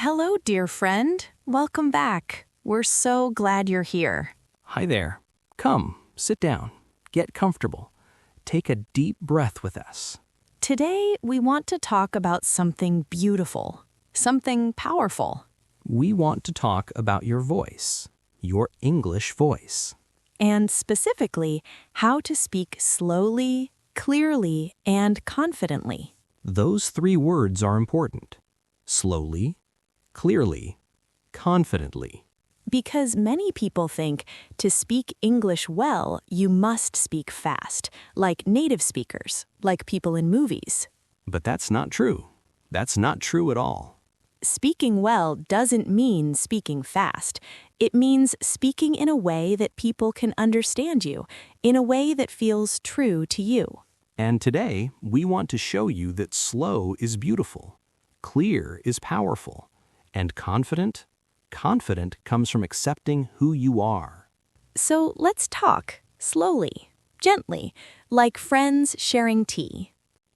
Hello, dear friend. Welcome back. We're so glad you're here. Hi there. Come, sit down. Get comfortable. Take a deep breath with us. Today, we want to talk about something beautiful, something powerful, We want to talk about your voice, your English voice. and specifically, how to speak slowly, clearly, and confidently. Those three words are important. Slowly, clearly, confidently. Because many people think to speak English well, you must speak fast, like native speakers, like people in movies. But that's not true. That's not true at all. Speaking well doesn't mean speaking fast. It means speaking in a way that people can understand you, in a way that feels true to you. And today, we want to show you that slow is beautiful, clear is powerful, and confident comes from accepting who you are. So let's talk, slowly, gently, like friends sharing tea.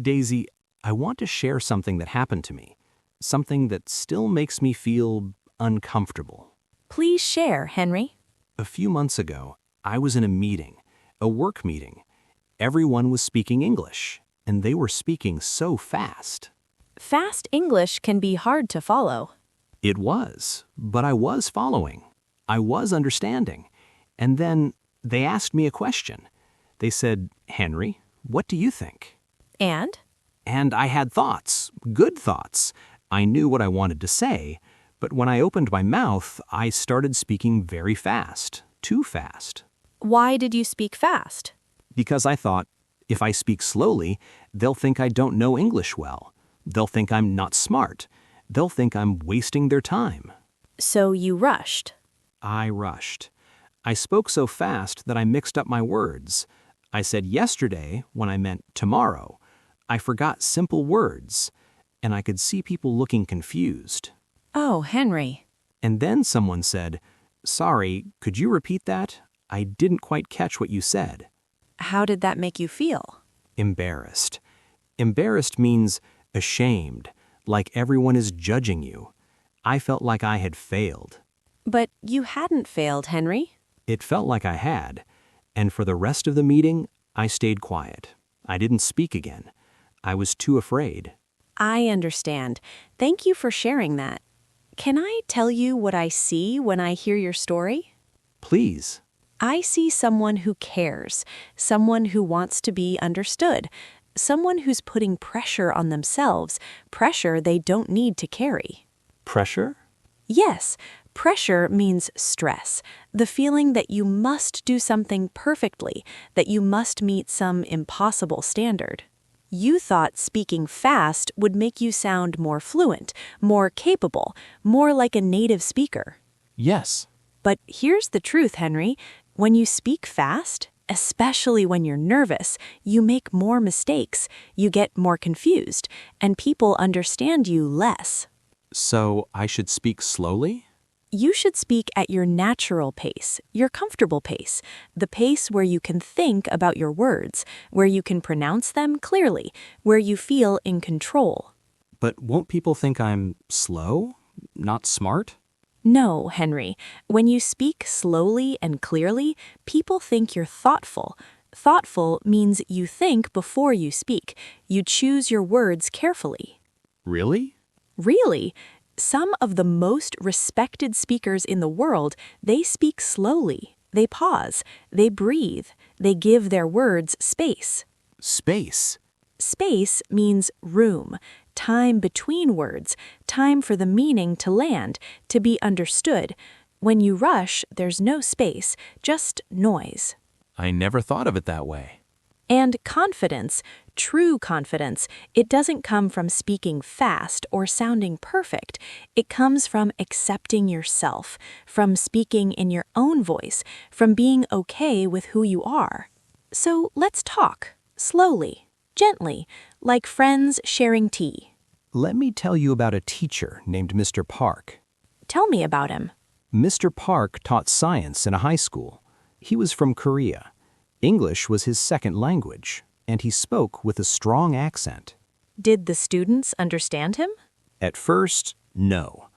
Daisy, I want to share something that happened to me, something that still makes me feel uncomfortable. Please share, Henry. A few months ago, I was in a meeting, a work meeting. Everyone was speaking English, and they were speaking so fast. Fast English can be hard to follow. It was, but I was following. I was understanding. And then they asked me a question. They said, "Henry, what do you think?" And? And I had thoughts, good thoughts. I knew what I wanted to say, but when I opened my mouth, I started speaking very fast, too fast. Why did you speak fast? Because I thought, if I speak slowly, they'll think I don't know English well. They'll think I'm not smart. They'll think I'm wasting their time. So you rushed. I rushed. I spoke so fast that I mixed up my words. I said yesterday when I meant tomorrow. I forgot simple words, and I could see people looking confused. Oh, Henry. And then someone said, "Sorry, could you repeat that? I didn't quite catch what you said." How did that make you feel? Embarrassed. Embarrassed means ashamed, like everyone is judging you. I felt like I had failed. But you hadn't failed, Henry. It felt like I had, and for the rest of the meeting, I stayed quiet. I didn't speak again. I was too afraid. I understand. Thank you for sharing that. Can I tell you what I see when I hear your story? Please. I see someone who cares, someone who wants to be understood, someone who's putting pressure on themselves, pressure they don't need to carry. Pressure? Yes, pressure means stress, the feeling that you must do something perfectly, that you must meet some impossible standard. You thought speaking fast would make you sound more fluent, more capable, more like a native speaker. Yes. But here's the truth, Henry. When you speak fast, especially when you're nervous, you make more mistakes, you get more confused, and people understand you less. So I should speak slowly? You should speak at your natural pace, your comfortable pace, the pace where you can think about your words, where you can pronounce them clearly, where you feel in control. But won't people think I'm slow? Not smart? No, Henry. When you speak slowly and clearly, people think you're thoughtful. Thoughtful means you think before you speak. You choose your words carefully. Really? Really? Some of the most respected speakers in the world, they speak slowly. They pause. They breathe. They give their words space. Space. Space means room, time between words, time for the meaning to land, to be understood. When you rush, there's no space, just noise. I never thought of it that way. And confidence, true confidence, it doesn't come from speaking fast or sounding perfect. It comes from accepting yourself, from speaking in your own voice, from being okay with who you are. So let's talk, slowly, gently, like friends sharing tea. Let me tell you about a teacher named Mr. Park. Tell me about him. Mr. Park taught science in a high school. He was from Korea. English was his second language, and he spoke with a strong accent. Did the students understand him? At first, no.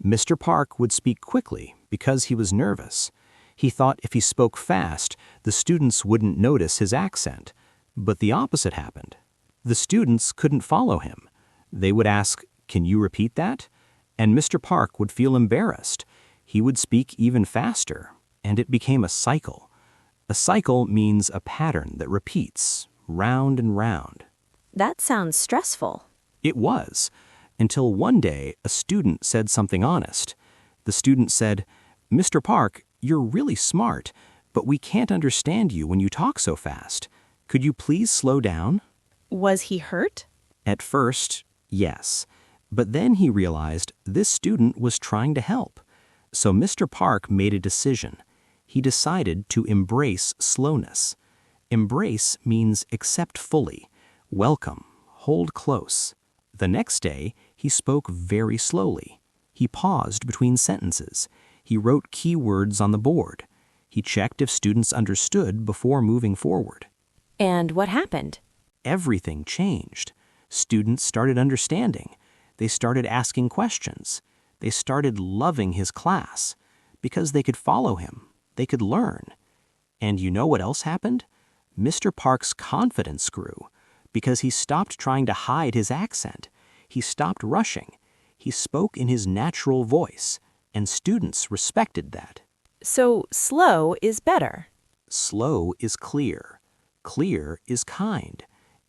Mr. Park would speak quickly because he was nervous. He thought if he spoke fast, the students wouldn't notice his accent. But the opposite happened. The students couldn't follow him. They would ask, "Can you repeat that?" And Mr. Park would feel embarrassed. He would speak even faster, and it became a cycle. A cycle means a pattern that repeats, round and round. That sounds stressful. It was, until one day a student said something honest. The student said, "Mr. Park, you're really smart, but we can't understand you when you talk so fast. Could you please slow down?" Was he hurt? At first, yes. But then he realized this student was trying to help. So Mr. Park made a decision. He decided to embrace slowness. Embrace means accept fully, welcome, hold close. The next day, he spoke very slowly. He paused between sentences. He wrote key words on the board. He checked if students understood before moving forward. And what happened? Everything changed. Students started understanding. They started asking questions. They started loving his class because they could follow him. They could learn. And you know what else happened? Mr. Park's confidence grew because he stopped trying to hide his accent. He stopped rushing. He spoke in his natural voice, and students respected that. So slow is better. Slow is clear. Clear is kind.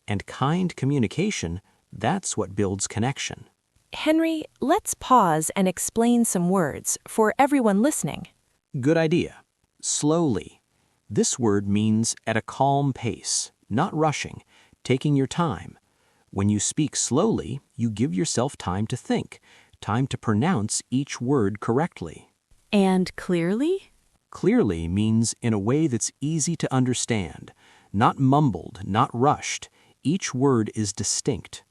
And kind communication, that's what builds connection. Henry, let's pause and explain some words for everyone listening. Good idea. Slowly. This word means at a calm pace, not rushing, taking your time. When you speak slowly, you give yourself time to think, time to pronounce each word correctly. And clearly? Clearly means in a way that's easy to understand, not mumbled, not rushed. Each word is distinct.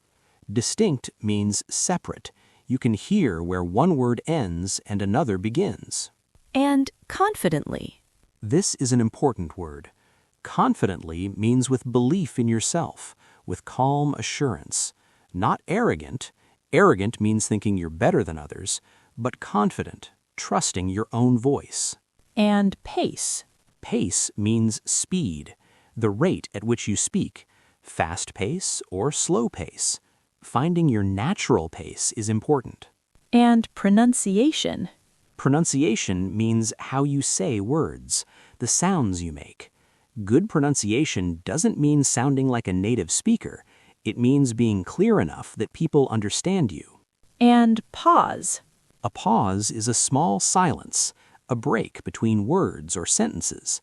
Distinct means separate. You can hear where one word ends and another begins. And confidently. This is an important word. Confidently means with belief in yourself, with calm assurance. Not arrogant. Arrogant means thinking you're better than others, but confident, trusting your own voice. And pace. Pace means speed, the rate at which you speak, fast pace or slow pace. Finding your natural pace is important. And pronunciation. Pronunciation means how you say words, the sounds you make. Good pronunciation doesn't mean sounding like a native speaker. It means being clear enough that people understand you. And pause. A pause is a small silence, a break between words or sentences.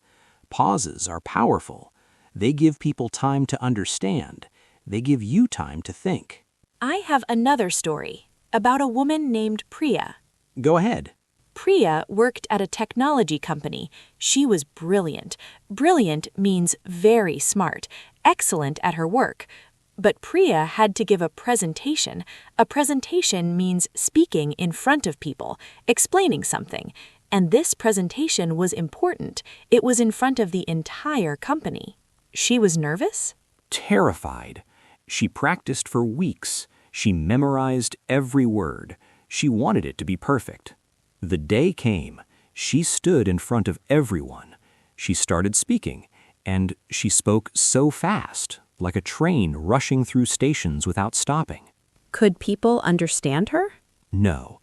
Pauses are powerful. They give people time to understand. They give you time to think. I have another story about a woman named Priya. Go ahead. Priya worked at a technology company. She was brilliant. Brilliant means very smart, excellent at her work. But Priya had to give a presentation. A presentation means speaking in front of people, explaining something. And this presentation was important. It was in front of the entire company. She was nervous? Terrified. She practiced for weeks. She memorized every word. She wanted it to be perfect. The day came. She stood in front of everyone. She started speaking, and she spoke so fast, like a train rushing through stations without stopping. Could people understand her? No.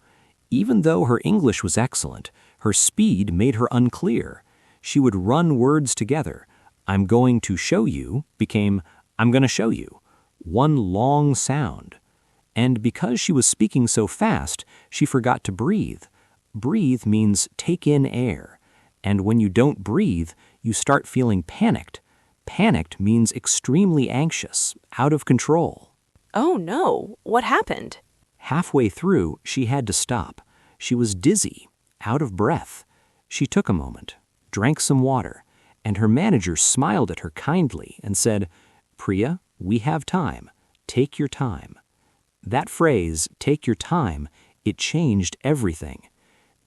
Even though her English was excellent, her speed made her unclear. She would run words together. "I'm going to show you" became "I'm going to show you." One long sound. And because she was speaking so fast, she forgot to breathe. Breathe means take in air. And when you don't breathe, you start feeling panicked. Panicked means extremely anxious, out of control. Oh no, what happened? Halfway through, she had to stop. She was dizzy, out of breath. She took a moment, drank some water, and her manager smiled at her kindly and said, "Priya, we have time. Take your time." That phrase, "take your time," it changed everything.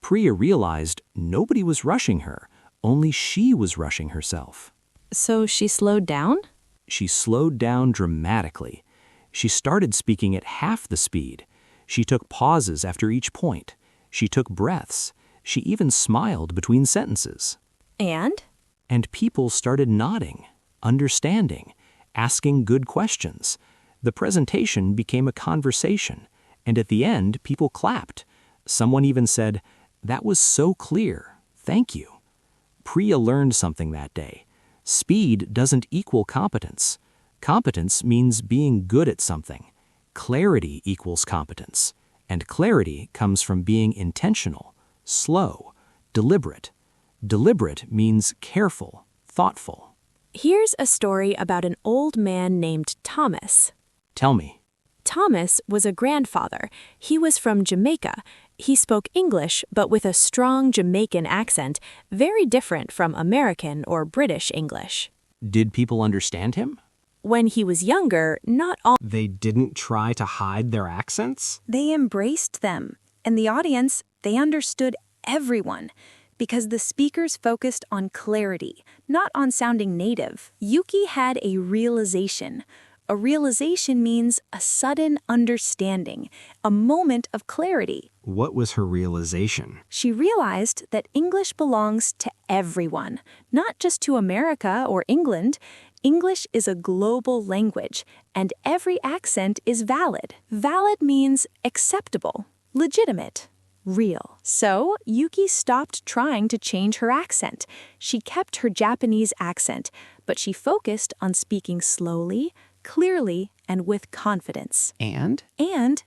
Priya realized nobody was rushing her, only she was rushing herself. So she slowed down? She slowed down dramatically. She started speaking at half the speed. She took pauses after each point. She took breaths. She even smiled between sentences. And? And people started nodding, understanding, asking good questions. The presentation became a conversation, and at the end, people clapped. Someone even said, "That was so clear. Thank you." Priya learned something that day. Speed doesn't equal competence. Competence means being good at something. Clarity equals competence, and clarity comes from being intentional, slow, deliberate. Deliberate means careful, thoughtful. Here's a story about an old man named Thomas. Tell me. Thomas was a grandfather. He was from Jamaica. He spoke English, but with a strong Jamaican accent, very different from American or British English. Did people understand him? When he was younger, not all. They didn't try to hide their accents? They embraced them, and the audience, they understood everyone, because the speakers focused on clarity, not on sounding native. Yuki had a realization. A realization means a sudden understanding, a moment of clarity. What was her realization? She realized that English belongs to everyone, not just to America or England. English is a global language, and every accent is valid. Valid means acceptable, legitimate, real. So, Yuki stopped trying to change her accent. She kept her Japanese accent, but she focused on speaking slowly, clearly, and with confidence. And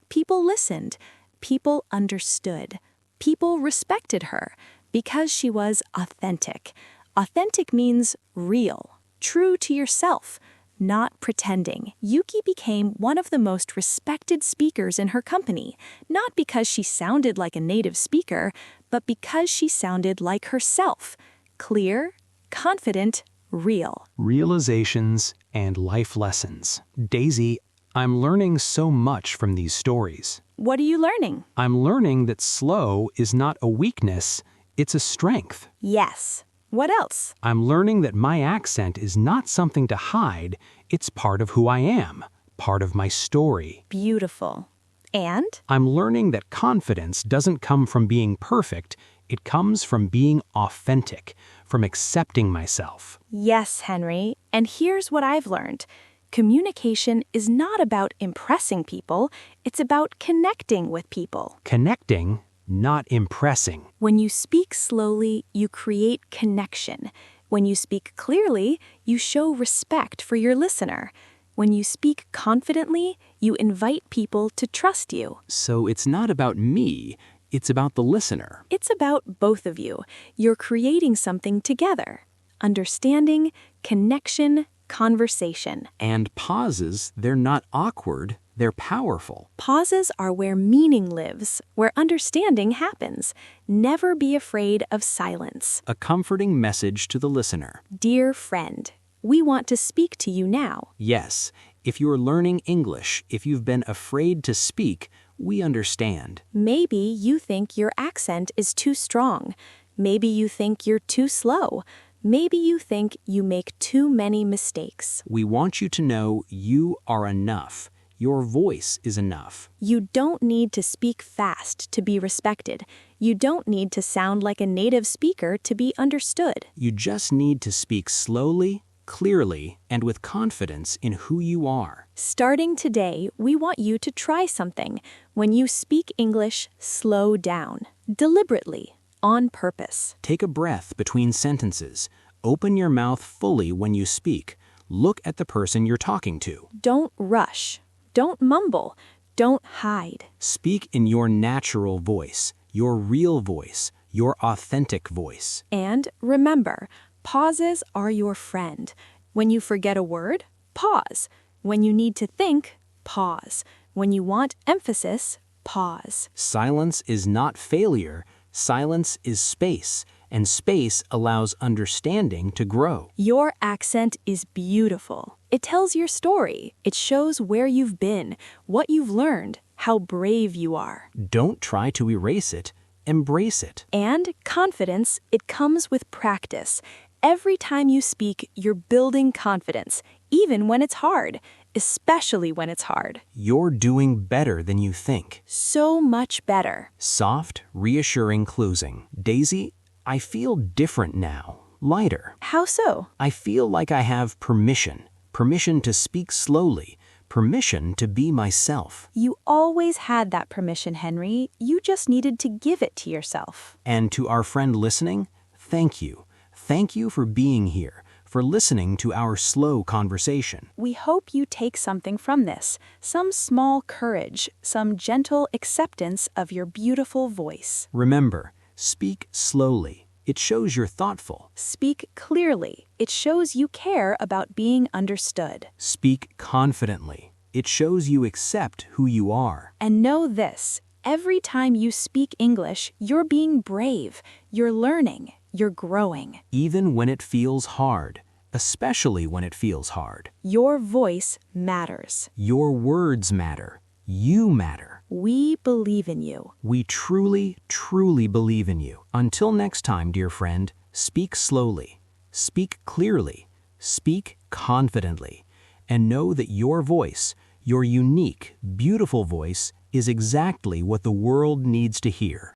People listened. People understood. People respected her because she was authentic. Authentic means real, true to yourself, not pretending. Yuki became one of the most respected speakers in her company, not because she sounded like a native speaker, but because she sounded like herself, clear, confident, real. realizations and life lessons. Daisy, I'm learning so much from these stories. What are you learning? I'm learning that slow is not a weakness, it's a strength. Yes. What else? I'm learning that my accent is not something to hide, it's part of who I am, part of my story. Beautiful. And? I'm learning that confidence doesn't come from being perfect, it comes from being authentic, from accepting myself. Yes, Henry. And here's what I've learned. Communication is not about impressing people, it's about connecting with people. Connecting, not impressing. When you speak slowly, you create connection. When you speak clearly, you show respect for your listener. When you speak confidently, you invite people to trust you. So it's not about me, it's about the listener. It's about both of you. You're creating something together. Understanding, connection, conversation. And pauses, they're not awkward, they're powerful. Pauses are where meaning lives, where understanding happens. Never be afraid of silence. A comforting message to the listener. Dear friend, we want to speak to you now. Yes, if you're learning English, if you've been afraid to speak, we understand. Maybe you think your accent is too strong. Maybe you think you're too slow. Maybe you think you make too many mistakes. We want you to know you are enough. Your voice is enough. You don't need to speak fast to be respected. You don't need to sound like a native speaker to be understood. You just need to speak slowly, clearly, and with confidence in who you are. Starting today, we want you to try something. When you speak English, slow down, deliberately, on purpose. Take a breath between sentences. Open your mouth fully when you speak. Look at the person you're talking to. Don't rush. Don't mumble. Don't hide. Speak in your natural voice, your real voice, your authentic voice. And remember, pauses are your friend. When you forget a word, pause. When you need to think, pause. When you want emphasis, pause. Silence is not failure. Silence is space, and space allows understanding to grow. Your accent is beautiful. It tells your story. It shows where you've been, what you've learned, how brave you are. Don't try to erase it. Embrace it. And confidence, it comes with practice. Every time you speak, you're building confidence, even when it's hard. especially when it's hard. You're doing better than you think. So much better. Soft, reassuring closing. Daisy, I feel different now. Lighter. How so? I feel like I have permission. Permission to speak slowly. Permission to be myself. You always had that permission, Henry. You just needed to give it to yourself. And to our friend listening, thank you. Thank you for being here, for listening to our slow conversation. We hope you take something from this, some small courage, some gentle acceptance of your beautiful voice. Remember, speak slowly. It shows you're thoughtful. Speak clearly. It shows you care about being understood. Speak confidently. It shows you accept who you are. And know this, every time you speak English, you're being brave, you're learning, you're growing. Even when it feels hard, especially when it feels hard. Your voice matters. Your words matter. You matter. We believe in you. We truly, truly believe in you. Until next time, dear friend, speak slowly, speak clearly, speak confidently, and know that your voice, your unique, beautiful voice, is exactly what the world needs to hear.